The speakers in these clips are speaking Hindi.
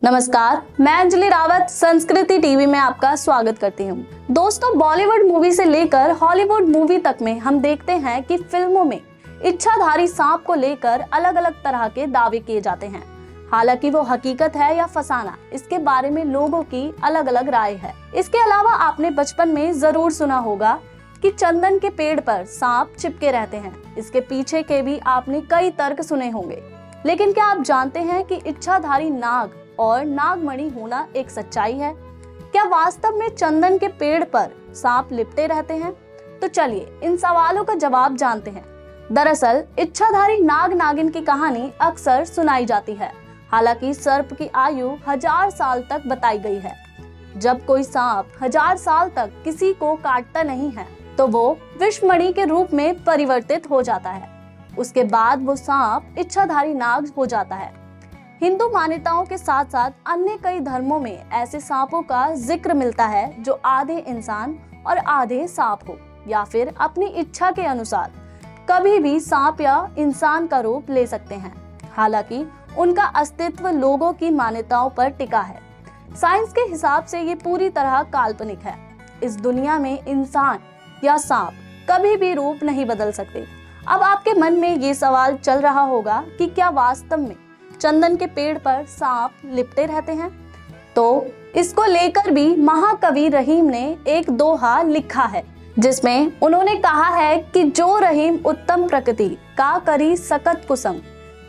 नमस्कार, मैं अंजलि रावत संस्कृति टीवी में आपका स्वागत करती हूँ। दोस्तों, बॉलीवुड मूवी से लेकर हॉलीवुड मूवी तक में हम देखते हैं कि फिल्मों में इच्छाधारी सांप को लेकर अलग अलग तरह के दावे किए जाते हैं। हालांकि वो हकीकत है या फसाना, इसके बारे में लोगों की अलग अलग राय है। इसके अलावा आपने बचपन में जरूर सुना होगा कि चंदन के पेड़ पर सांप चिपके रहते हैं। इसके पीछे के भी आपने कई तर्क सुने होंगे, लेकिन क्या आप जानते हैं कि इच्छाधारी नाग और नागमणि होना एक सच्चाई है? क्या वास्तव में चंदन के पेड़ पर सांप लिपटे रहते हैं? तो चलिए इन सवालों का जवाब जानते हैं। दरअसल इच्छाधारी नाग नागिन की कहानी अक्सर सुनाई जाती है। हालांकि सर्प की आयु 1000 साल तक बताई गई है। जब कोई सांप 1000 साल तक किसी को काटता नहीं है तो वो विषमणि के रूप में परिवर्तित हो जाता है। उसके बाद वो सांप इच्छाधारी नाग हो जाता है। हिंदू मान्यताओं के साथ साथ अन्य कई धर्मों में ऐसे सांपों का जिक्र मिलता है जो आधे इंसान और आधे सांप हो, या फिर अपनी इच्छा के अनुसार कभी भी सांप या इंसान का रूप ले सकते हैं। हालांकि उनका अस्तित्व लोगों की मान्यताओं पर टिका है। साइंस के हिसाब से ये पूरी तरह काल्पनिक है। इस दुनिया में इंसान या सांप कभी भी रूप नहीं बदल सकते। अब आपके मन में ये सवाल चल रहा होगा कि क्या वास्तव में चंदन के पेड़ पर सांप लिपटे रहते हैं? तो इसको लेकर भी महाकवि रहीम ने एक दोहा लिखा है, जिसमें उन्होंने कहा है कि जो रहीम उत्तम प्रकृति का करी सकत कुसंग,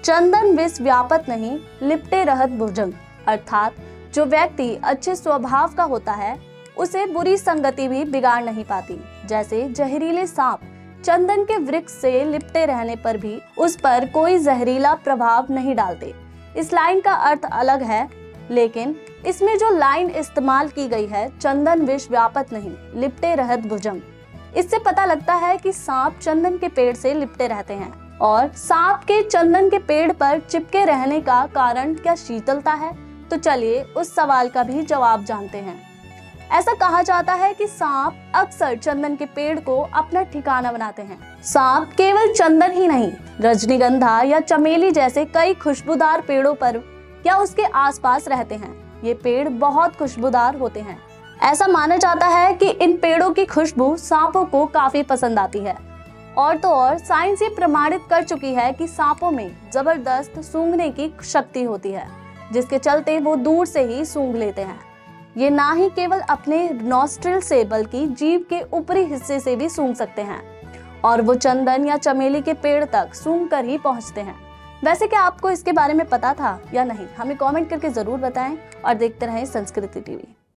चंदन विष व्यापत नहीं लिपटे रहत भुजंग। अर्थात जो व्यक्ति अच्छे स्वभाव का होता है उसे बुरी संगति भी बिगाड़ नहीं पाती। जैसे जहरीले सांप चंदन के वृक्ष से लिपटे रहने पर भी उस पर कोई जहरीला प्रभाव नहीं डालते। इस लाइन का अर्थ अलग है, लेकिन इसमें जो लाइन इस्तेमाल की गई है, चंदन विष व्यापत नहीं लिपटे रहत भुजंग, इससे पता लगता है कि सांप चंदन के पेड़ से लिपटे रहते हैं। और सांप के चंदन के पेड़ पर चिपके रहने का कारण क्या शीतलता है? तो चलिए उस सवाल का भी जवाब जानते हैं। ऐसा कहा जाता है कि सांप अक्सर चंदन के पेड़ को अपना ठिकाना बनाते हैं। सांप केवल चंदन ही नहीं, रजनीगंधा या चमेली जैसे कई खुशबूदार पेड़ों पर या उसके आसपास रहते हैं। ये पेड़ बहुत खुशबूदार होते हैं। ऐसा माना जाता है कि इन पेड़ों की खुशबू सांपों को काफी पसंद आती है। और तो और साइंस ये प्रमाणित कर चुकी है कि सांपों में जबरदस्त सूंघने की शक्ति होती है, जिसके चलते वो दूर से ही सूंघ लेते हैं। ये ना ही केवल अपने नॉस्ट्रिल से बल्कि जीभ के ऊपरी हिस्से से भी सूंघ सकते हैं, और वो चंदन या चमेली के पेड़ तक सूंघ कर ही पहुंचते हैं। वैसे क्या आपको इसके बारे में पता था या नहीं? हमें कमेंट करके जरूर बताएं और देखते रहें संस्कृति टीवी।